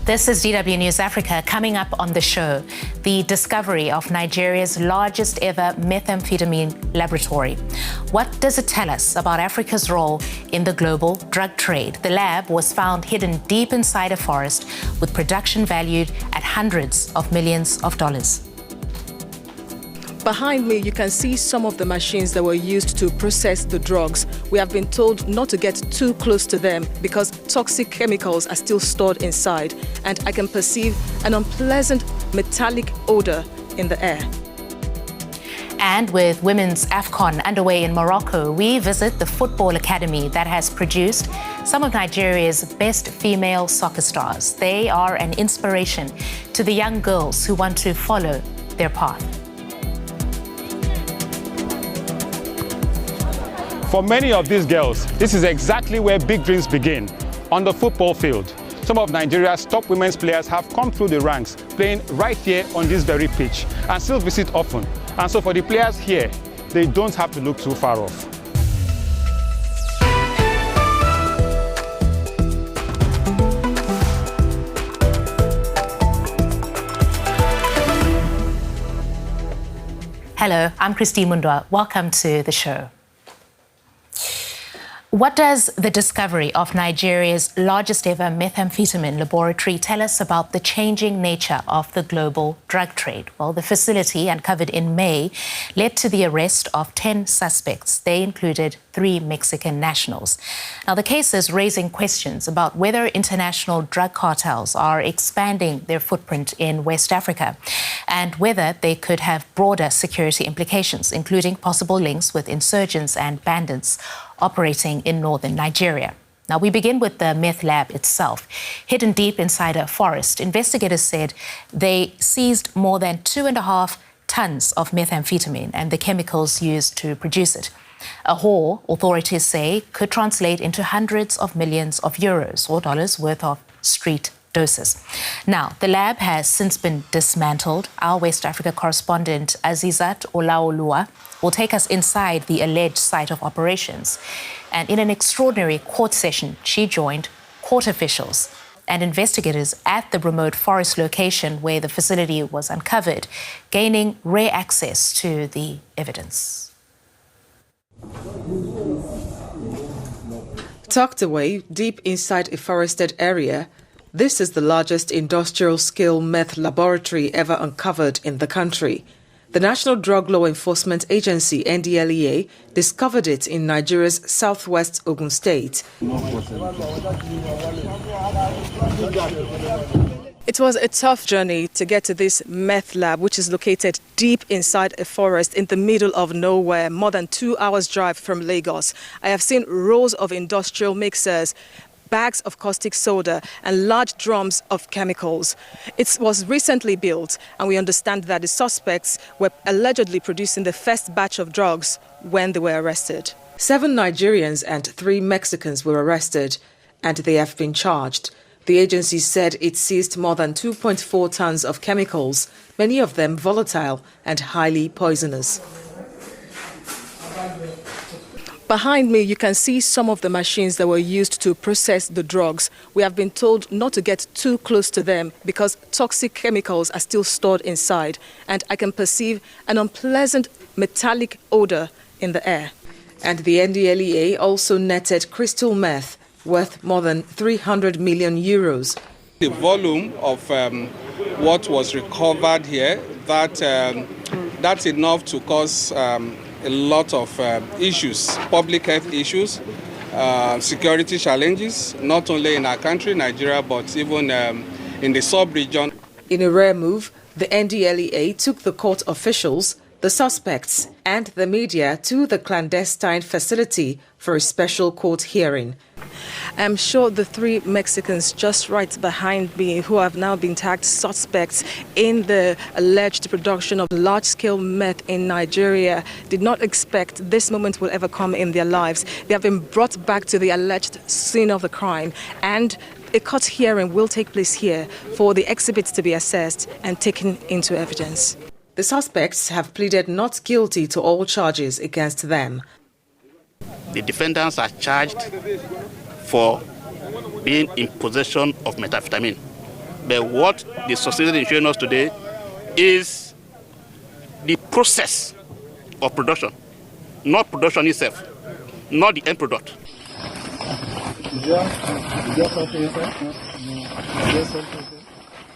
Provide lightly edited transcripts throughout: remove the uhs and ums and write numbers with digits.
This is DW News Africa. Coming up on the show, the discovery of Nigeria's largest ever methamphetamine laboratory. What does it tell us about Africa's role in the global drug trade? The lab was found hidden deep inside a forest with production valued at hundreds of millions of dollars. Behind me, you can see some of the machines that were used to process the drugs. We have been told not to get too close to them because toxic chemicals are still stored inside, and I can perceive an unpleasant metallic odor in the air. And with Women's AFCON underway in Morocco, we visit the football academy that has produced some of Nigeria's best female soccer stars. They are an inspiration to the young girls who want to follow their path. For many of these girls, this is exactly where big dreams begin, on the football field. Some of Nigeria's top women's players have come through the ranks, playing right here on this very pitch, and still visit often. And so for the players here, they don't have to look too far off. Hello, I'm Mhundwa. Welcome to the show. What does the discovery of Nigeria's largest ever methamphetamine laboratory tell us about the changing nature of the global drug trade? Well, the facility, uncovered in May, led to the arrest of 10 suspects. They included 3 Mexican nationals. Now, the case is raising questions about whether international drug cartels are expanding their footprint in West Africa and whether they could have broader security implications, including possible links with insurgents and bandits operating in northern Nigeria. Now, we begin with the meth lab itself. Hidden deep inside a forest, investigators said they seized more than 2.5 tons of methamphetamine and the chemicals used to produce it. A haul, authorities say, could translate into hundreds of millions of euros or dollars worth of street doses. Now, the lab has since been dismantled. Our West Africa correspondent, Azizat Olaoluwa, will take us inside the alleged site of operations. And in an extraordinary court session, she joined court officials and investigators at the remote forest location where the facility was uncovered, gaining rare access to the evidence. Tucked away deep inside a forested area, this is the largest industrial-scale meth laboratory ever uncovered in the country. The National Drug Law Enforcement Agency, NDLEA, discovered it in Nigeria's southwest Ogun State. It was a tough journey to get to this meth lab, which is located deep inside a forest in the middle of nowhere, more than 2 hours' drive from Lagos. I have seen rows of industrial mixers, bags of caustic soda and large drums of chemicals. It was recently built, and we understand that the suspects were allegedly producing the first batch of drugs when they were arrested. 7 Nigerians and 3 Mexicans were arrested, and they have been charged. The agency said it seized more than 2.4 tons of chemicals, many of them volatile and highly poisonous. Behind me, you can see some of the machines that were used to process the drugs. We have been told not to get too close to them because toxic chemicals are still stored inside, and I can perceive an unpleasant metallic odor in the air. And the NDLEA also netted crystal meth worth more than 300 million euros. The volume of what was recovered here, that's enough to cause a lot of issues, public health issues, security challenges, not only in our country, Nigeria, but even in the sub-region. In a rare move, the NDLEA took the court officials, the suspects, and the media to the clandestine facility for a special court hearing. I'm sure the 3 Mexicans just right behind me, who have now been tagged suspects in the alleged production of large-scale meth in Nigeria, did not expect this moment will ever come in their lives. They have been brought back to the alleged scene of the crime, and a court hearing will take place here for the exhibits to be assessed and taken into evidence. The suspects have pleaded not guilty to all charges against them. The defendants are charged for being in possession of methamphetamine. But what the society is showing us today is the process of production, not production itself, not the end product.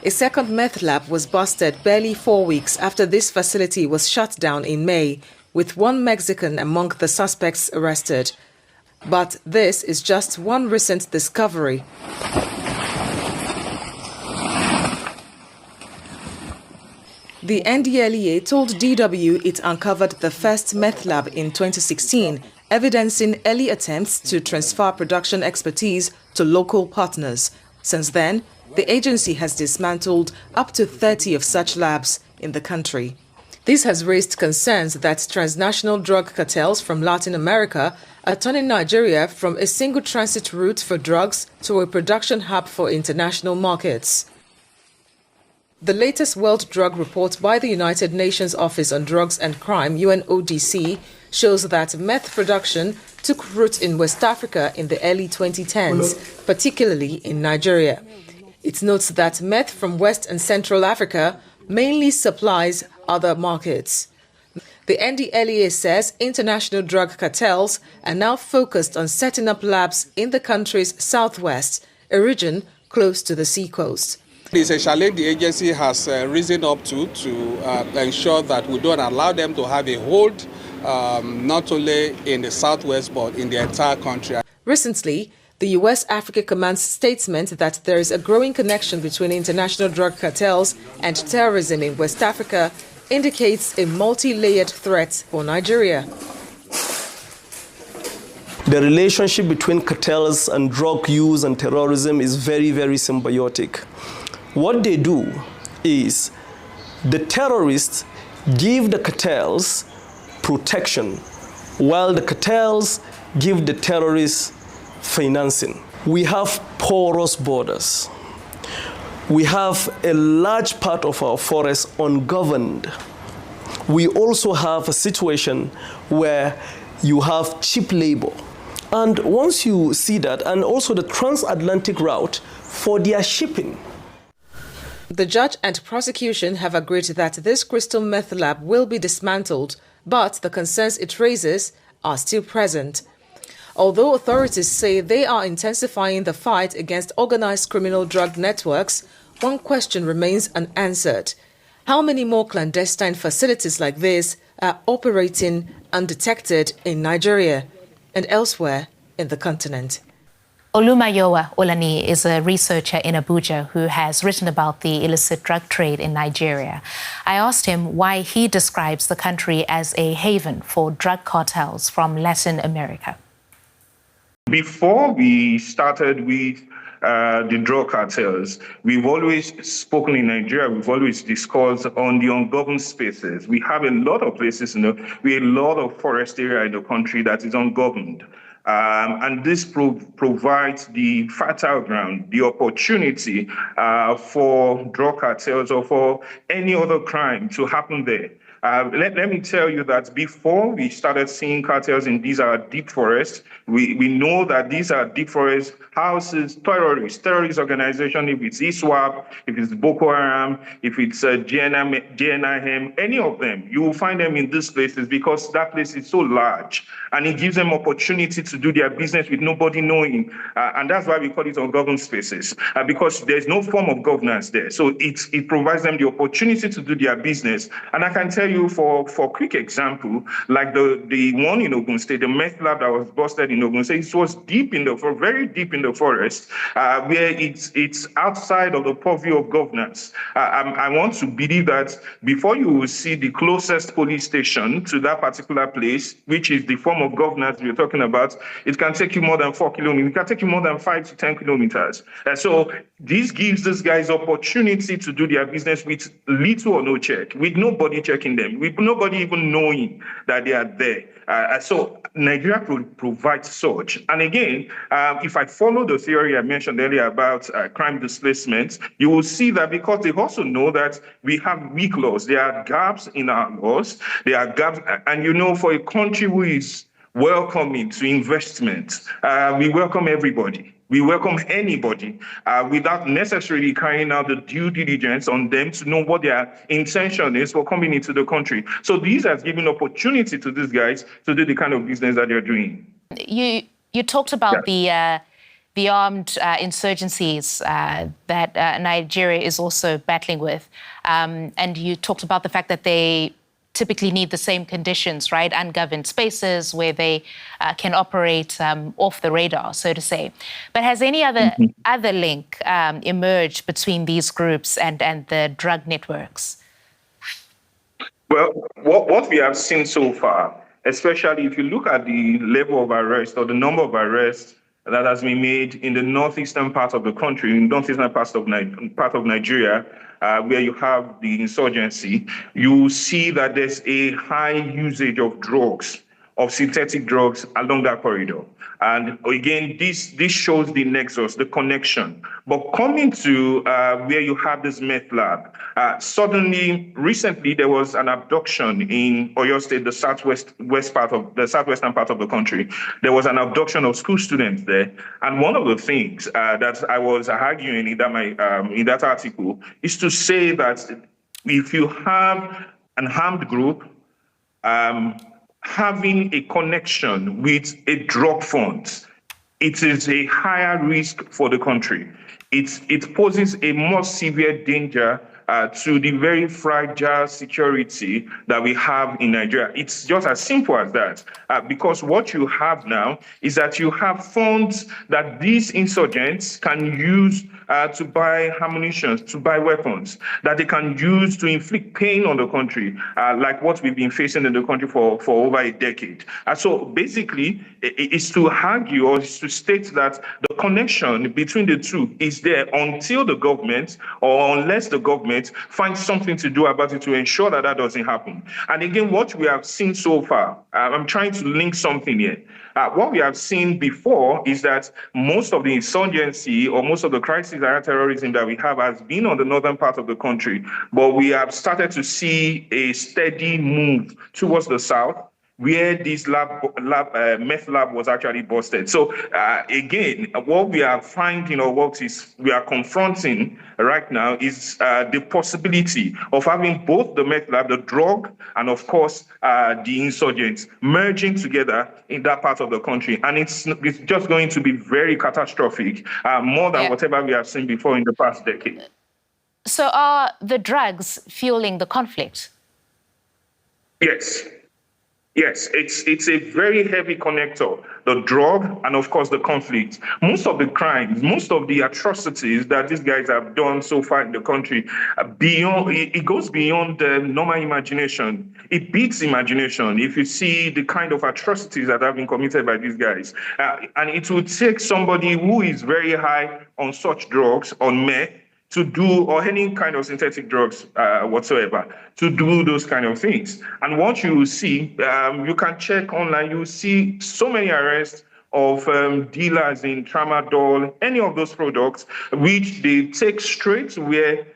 A second meth lab was busted barely 4 weeks after this facility was shut down in May, with one Mexican among the suspects arrested. But this is just one recent discovery. The NDLEA told DW it uncovered the first meth lab in 2016, evidencing early attempts to transfer production expertise to local partners. Since then, the agency has dismantled up to 30 of such labs in the country. This has raised concerns that transnational drug cartels from Latin America are turning Nigeria from a single transit route for drugs to a production hub for international markets. The latest World Drug Report by the United Nations Office on Drugs and Crime, UNODC, shows that meth production took root in West Africa in the early 2010s, particularly in Nigeria. It notes that meth from West and Central Africa mainly supplies other markets. The NDLEA says international drug cartels are now focused on setting up labs in the country's southwest, a region close to the seacoast. It's a challenge the agency has risen up to ensure that we don't allow them to have a hold, not only in the southwest, but in the entire country. Recently, the U.S. Africa Command's statement that there is a growing connection between international drug cartels and terrorism in West Africa indicates a multi-layered threat for Nigeria. The relationship between cartels and drug use and terrorism is very, very symbiotic. What they do is the terrorists give the cartels protection, while the cartels give the terrorists financing. We have porous borders. We have a large part of our forests ungoverned. We also have a situation where you have cheap labor. And once you see that, and also the transatlantic route for their shipping. The judge and prosecution have agreed that this crystal meth lab will be dismantled, but the concerns it raises are still present. Although authorities say they are intensifying the fight against organized criminal drug networks, one question remains unanswered. How many more clandestine facilities like this are operating undetected in Nigeria and elsewhere in the continent? Olumayowa Olani is a researcher in Abuja who has written about the illicit drug trade in Nigeria. I asked him why he describes the country as a haven for drug cartels from Latin America. Before we started with the drug cartels, we've always spoken in Nigeria, we've always discussed on the ungoverned spaces. We have a lot of places, we have a lot of forest area in the country that is ungoverned. And this provides the fertile ground, the opportunity for drug cartels or for any other crime to happen there. Let me tell you that before we started seeing cartels in these deep forests, we know that these are deep forest houses, terrorist organization, if it's ISWAP, if it's Boko Haram, if it's JNIM, any of them, you will find them in these places because that place is so large and it gives them opportunity to do their business with nobody knowing. And that's why we call it ungoverned spaces, because there's no form of governance there. So it provides them the opportunity to do their business. And I can tell you for quick example, like the one in Ogun State, the meth lab that was busted in Ogun State, it was very deep in the forest, where it's outside of the purview of governance. I want to believe that before you will see the closest police station to that particular place, which is the form of governance we're talking about, it can take you more than 4 kilometers. It can take you more than 5 to 10 kilometers. So this gives these guys opportunity to do their business with little or no check, with nobody checking them, with nobody even knowing that they are there. So Nigeria provides such. And again, if I follow the theory I mentioned earlier about crime displacement, you will see that because they also know that we have weak laws. There are gaps in our laws. There are gaps. And for a country who is welcoming to investment, we welcome everybody. We welcome anybody without necessarily carrying out the due diligence on them to know what their intention is for coming into the country. So this has given opportunity to these guys to do the kind of business that they're doing. You talked about the armed insurgencies that Nigeria is also battling with, and you talked about the fact that they typically need the same conditions, right? Ungoverned spaces where they can operate off the radar, so to say. But has any other link emerged between these groups and the drug networks? Well, what we have seen so far, especially if you look at the level of arrest or the number of arrests that has been made in the northeastern part of the country, in the northeastern part of Nigeria, where you have the insurgency, you see that there's a high usage of drugs, of synthetic drugs along that corridor. And again, this shows the nexus, the connection. But coming to where you have this meth lab, suddenly, recently, there was an abduction in Oyo State, the southwestern part of the country. There was an abduction of school students there. And one of the things that I was arguing in that article is to say that if you have an armed group having a connection with a drug fund, it is a higher risk for the country. It poses a more severe danger to the very fragile security that we have in Nigeria. It's just as simple as that, because what you have now is that you have funds that these insurgents can use to buy ammunition, to buy weapons, that they can use to inflict pain on the country, like what we've been facing in the country for over a decade. So basically, it's to argue or it's to state that the connection between the two is there until the government, or unless the government finds something to do about it to ensure that that doesn't happen. And again, what we have seen so far, I'm trying to link something here. What we have seen before is that most of the insurgency or most of the crisis and terrorism that we have has been on the northern part of the country, but we have started to see a steady move towards the south, where this meth lab was actually busted. So again, what we are finding, or what we are confronting right now, is the possibility of having both the meth lab, the drug, and of course the insurgents merging together in that part of the country, and it's just going to be very catastrophic, more than whatever we have seen before in the past decade. So are the drugs fueling the conflict? Yes. Yes, it's a very heavy connector, the drug and, of course, the conflict. Most of the crimes, most of the atrocities that these guys have done so far in the country, it goes beyond the normal imagination. It beats imagination if you see the kind of atrocities that have been committed by these guys. And it would take somebody who is very high on such drugs, on meth, to do, or any kind of synthetic drugs whatsoever, to do those kind of things. And what you see, you can check online, you see so many arrests of dealers in tramadol, any of those products, which they take straight where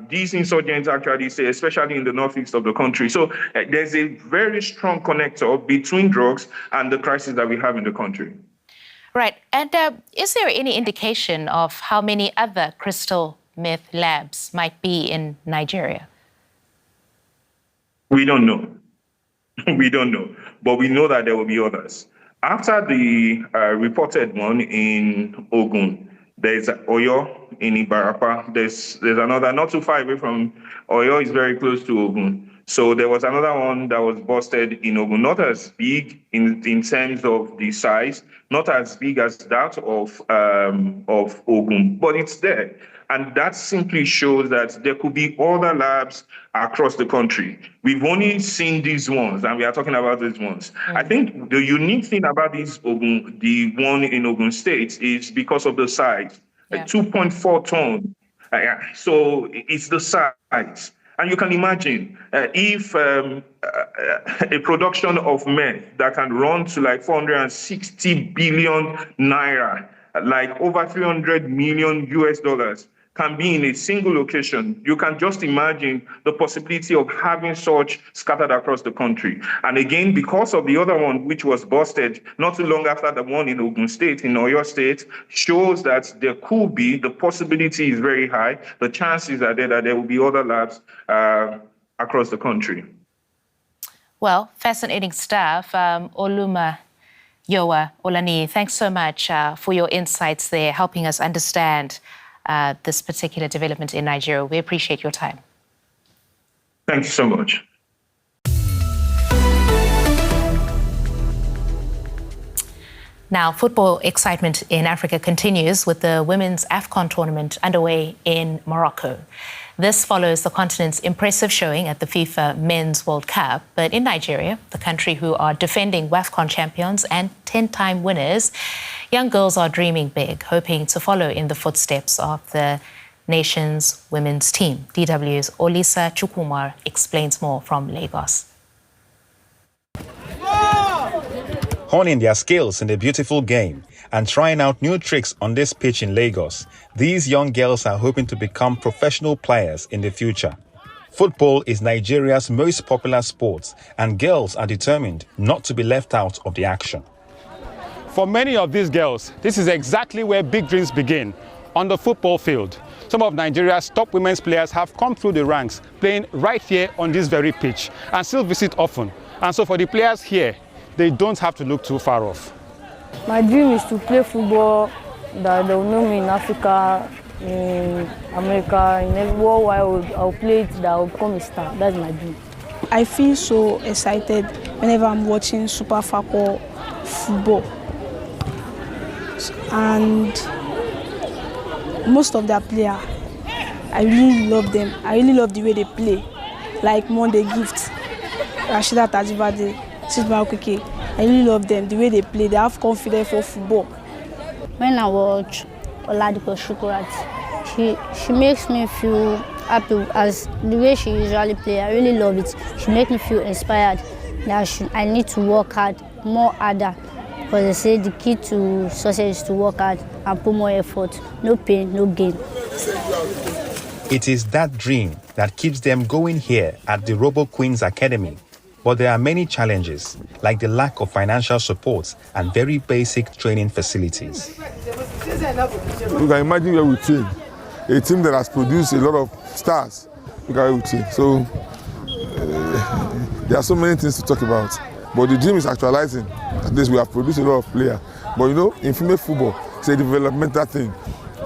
these insurgents actually say, especially in the northeast of the country. So there's a very strong connector between drugs and the crisis that we have in the country. Right. And is there any indication of how many other crystal meth labs might be in Nigeria? We don't know. We don't know. But we know that there will be others. After the reported one in Ogun, there's Oyo in Ibarapa. There's another, not too far away from Oyo, is very close to Ogun. So there was another one that was busted in Ogun, not as big in terms of the size, not as big as that of Ogun, but it's there. And that simply shows that there could be other labs across the country. We've only seen these ones, and we are talking about these ones. I think the unique thing about the one in Ogun State, is because of the size, 2.4 ton. So it's the size. And you can imagine if a production of meth that can run to like 460 billion naira, like over 300 million US dollars, can be in a single location. You can just imagine the possibility of having such scattered across the country. And again, because of the other one, which was busted not too long after the one in Ogun State, in Oyo State, shows that there could be, the possibility is very high, the chances are there that there will be other labs across the country. Well, fascinating stuff. Oluma Yowa Olani, thanks so much for your insights there, helping us understand this particular development in Nigeria. We appreciate your time. Thank you so much. Now, football excitement in Africa continues with the Women's AFCON tournament underway in Morocco. This follows the continent's impressive showing at the FIFA Men's World Cup. But in Nigeria, the country who are defending WAFCON champions and 10-time winners, young girls are dreaming big, hoping to follow in the footsteps of the nation's women's team. DW's Olisa Chukwumar explains more from Lagos. Honing their skills in the beautiful game and trying out new tricks on this pitch in Lagos, these young girls are hoping to become professional players in the future. Football is Nigeria's most popular sport, and girls are determined not to be left out of the action. For many of these girls, this is exactly where big dreams begin, on the football field. Some of Nigeria's top women's players have come through the ranks, playing right here on this very pitch, and still visit often. And so for the players here, they don't have to look too far off. My dream is to play football, that they'll know me in Africa, in America, in every world. I'll play it, that I'll become a star. That's my dream. I feel so excited whenever I'm watching Super Falcons football. And most of their players, I really love them. I really love the way they play. Like Monday Gift, Rashida Tajibade, I really love them, the way they play. They have confidence for football. When I watch Oladipo Shukurat, she makes me feel happy as the way she usually plays. I really love it. She makes me feel inspired that I need to work hard, more harder. Because they say the key to success is to work hard and put more effort. No pain, no gain. It is that dream that keeps them going here at the Robo Queens Academy. But there are many challenges, like the lack of financial support and very basic training facilities. You can imagine where we train. A team that has produced a lot of stars. Look at where we train. So there are so many things to talk about. But the dream is actualizing. At least we have produced a lot of players. But you know, in female football, it's a developmental thing.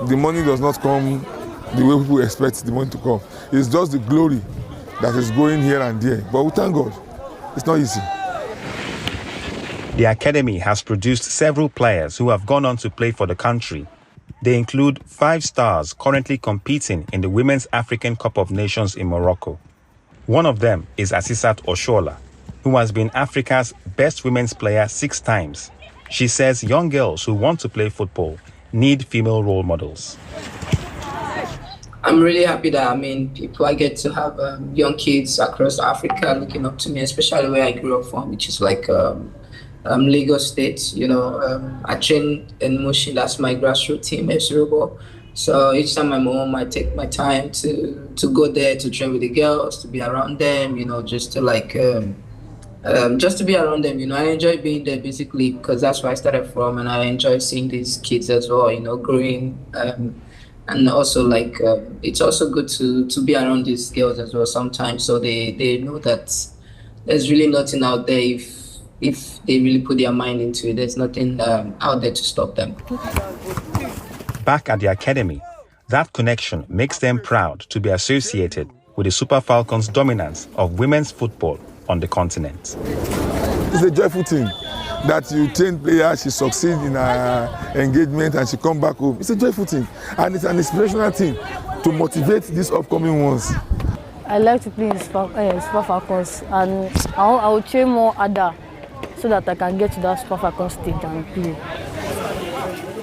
The money does not come the way people expect the money to come. It's just the glory that is going here and there. But we thank God. It's not easy. The academy has produced several players who have gone on to play for the country. They include 5 stars currently competing in the Women's African Cup of Nations in Morocco. One of them is Asisat Oshola, who has been Africa's best women's player 6 times. She says young girls who want to play football need female role models. I'm really happy that I get to have young kids across Africa looking up to me, especially where I grew up from, which is like Lagos State. You know, I train in Mushin. That's my grassroots team, FC Robo. So each time I'm home, I take my time to go there to train with the girls, to be around them. You know, just to just to be around them. You know, I enjoy being there basically because that's where I started from, and I enjoy seeing these kids as well. You know, growing. And also, it's also good to be around these girls as well sometimes, so they know that there's really nothing out there if they really put their mind into it. There's nothing out there to stop them. Back at the academy, that connection makes them proud to be associated with the Super Falcons' dominance of women's football on the continent. It's a joyful thing that you train players, she succeeds in her engagement and she come back home. It's a joyful thing and it's an inspirational thing to motivate these upcoming ones. I like to play in Super Falcons, and I will train more harder so that I can get to that Super Falcons stage and play.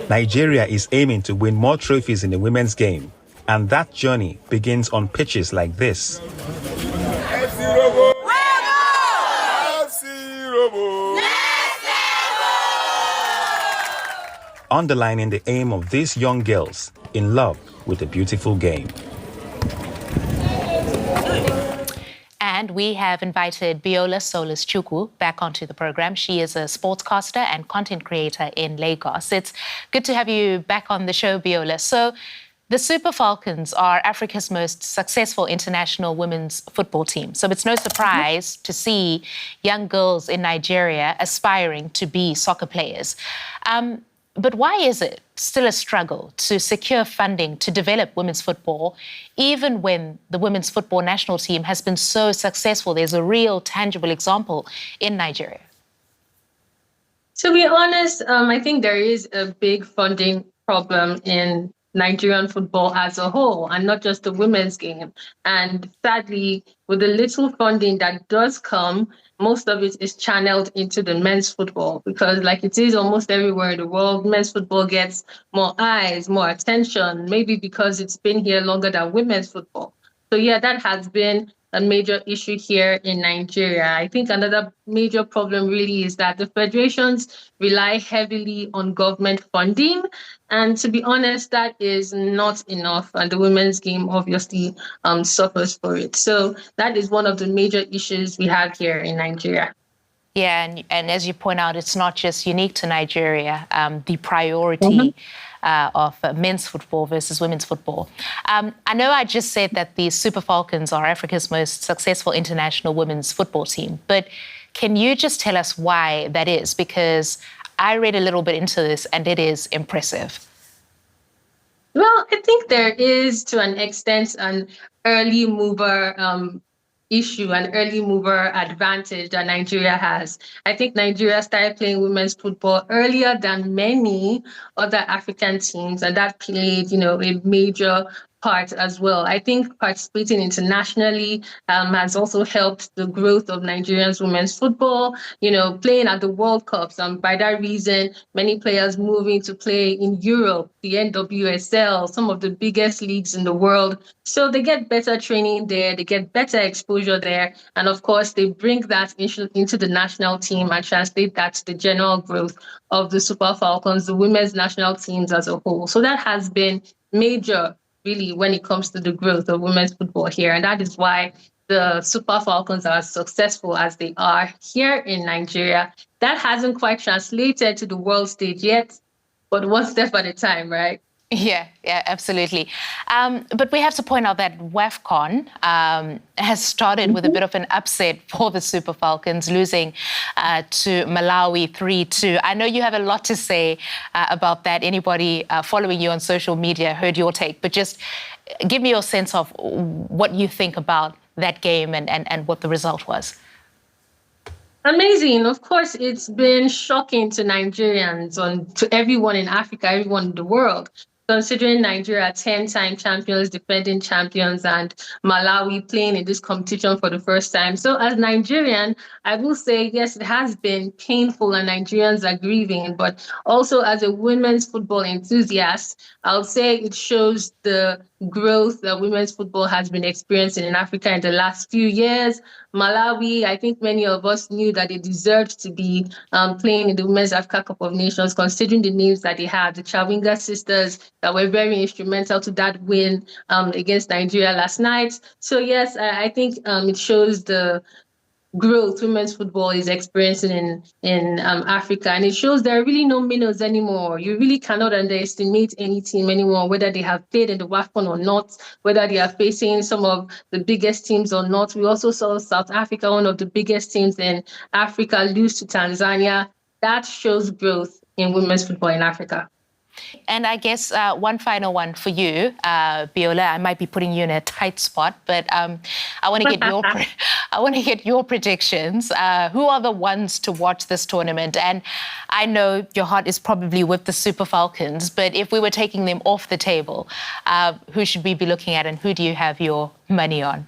Nigeria is aiming to win more trophies in the women's game, and that journey begins on pitches like this. Underlining the aim of these young girls in love with the beautiful game. And we have invited Biola Solis Chukwu back onto the program. She is a sportscaster and content creator in Lagos. It's good to have you back on the show, Biola. So the Super Falcons are Africa's most successful international women's football team. So it's no surprise to see young girls in Nigeria aspiring to be soccer players. But why is it still a struggle to secure funding to develop women's football, even when the women's football national team has been so successful? There's a real tangible example in Nigeria. To be honest, I think there is a big funding problem in Nigerian football as a whole, and not just the women's game. And sadly, with the little funding that does come, most of it is channeled into the men's football, because like it is almost everywhere in the world, men's football gets more eyes, more attention, maybe because it's been here longer than women's football. So yeah, that has been a major issue here in Nigeria. I think another major problem really is that the federations rely heavily on government funding. And to be honest, that is not enough. And the women's game obviously suffers for it. So that is one of the major issues we have here in Nigeria. Yeah, and as you point out, it's not just unique to Nigeria, the priority of men's football versus women's football. I know I just said that the Super Falcons are Africa's most successful international women's football team, but can you just tell us why that is? Because I read a little bit into this and it is impressive. Well, I think there is, to an extent, an early mover issue, an early mover advantage that Nigeria has. I think Nigeria started playing women's football earlier than many other African teams, and that played, a major part as well. I think participating internationally has also helped the growth of Nigerians women's football, playing at the World Cups. By that reason, many players moving to play in Europe, the NWSL, some of the biggest leagues in the world. So they get better training there, they get better exposure there. And of course, they bring that into the national team and translate that to the general growth of the Super Falcons, the women's national teams as a whole. So that has been major, really, when it comes to the growth of women's football here. And that is why the Super Falcons are as successful as they are here in Nigeria. That hasn't quite translated to the world stage yet, but one step at a time, right? Yeah, absolutely. But we have to point out that WAFCON has started with a bit of an upset for the Super Falcons, losing to Malawi 3-2. I know you have a lot to say about that. Anybody following you on social media heard your take, but just give me your sense of what you think about that game and what the result was. Amazing. Of course, it's been shocking to Nigerians, to everyone in Africa, everyone in the world, considering Nigeria 10-time champions, defending champions, and Malawi playing in this competition for the first time. So as Nigerian, I will say, yes, it has been painful and Nigerians are grieving, but also as a women's football enthusiast, I'll say it shows the growth that women's football has been experiencing in Africa in the last few years. Malawi, I think many of us knew that they deserved to be playing in the Women's Africa Cup of Nations, considering the names that they had, the Chawinga sisters that were very instrumental to that win against Nigeria last night. So yes, I think it shows the growth women's football is experiencing in Africa. And it shows there are really no minnows anymore. You really cannot underestimate any team anymore, whether they have played in the WAFCON or not, whether they are facing some of the biggest teams or not. We also saw South Africa, one of the biggest teams in Africa, lose to Tanzania. That shows growth in women's football in Africa. And I guess one final one for you, Biola. I might be putting you in a tight spot, but I want to get your predictions. Who are the ones to watch this tournament? And I know your heart is probably with the Super Falcons, but if we were taking them off the table, who should we be looking at, and who do you have your money on?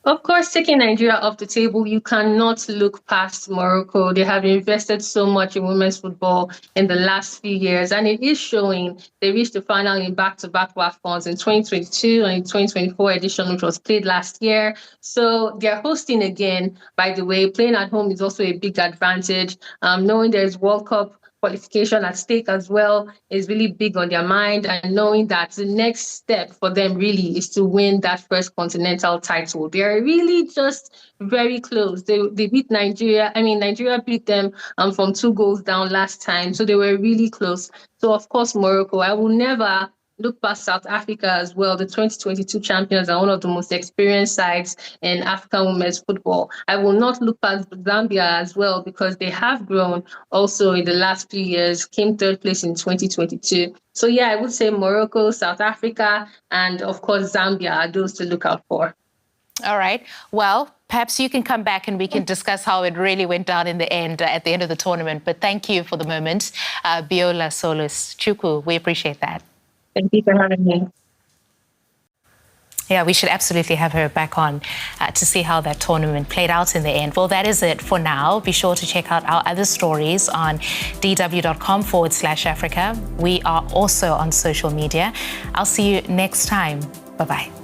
Of course, taking Nigeria off the table, you cannot look past Morocco. They have invested so much in women's football in the last few years, and it is showing. They reached the final in back-to-back WAFCONs in 2022 and in 2024 edition, which was played last year. So they're hosting again, by the way. Playing at home is also a big advantage. Knowing there's World Cup qualification at stake as well is really big on their mind, and knowing that the next step for them really is to win that first continental title. They're really just very close. They beat Nigeria. I mean, Nigeria beat them from 2 goals down last time, so they were really close. So of course, Morocco, I will never look past South Africa as well. The 2022 champions are one of the most experienced sides in African women's football. I will not look past Zambia as well, because they have grown also in the last few years, came 3rd place in 2022. So yeah, I would say Morocco, South Africa, and of course Zambia are those to look out for. All right. Well, perhaps you can come back and we can discuss how it really went down in the end, at the end of the tournament. But thank you for the moment, Biola Solus Chukwu. We appreciate that. Thank you for having me. Yeah, we should absolutely have her back on to see how that tournament played out in the end. Well, that is it for now. Be sure to check out our other stories on dw.com/Africa. We are also on social media. I'll see you next time. Bye-bye.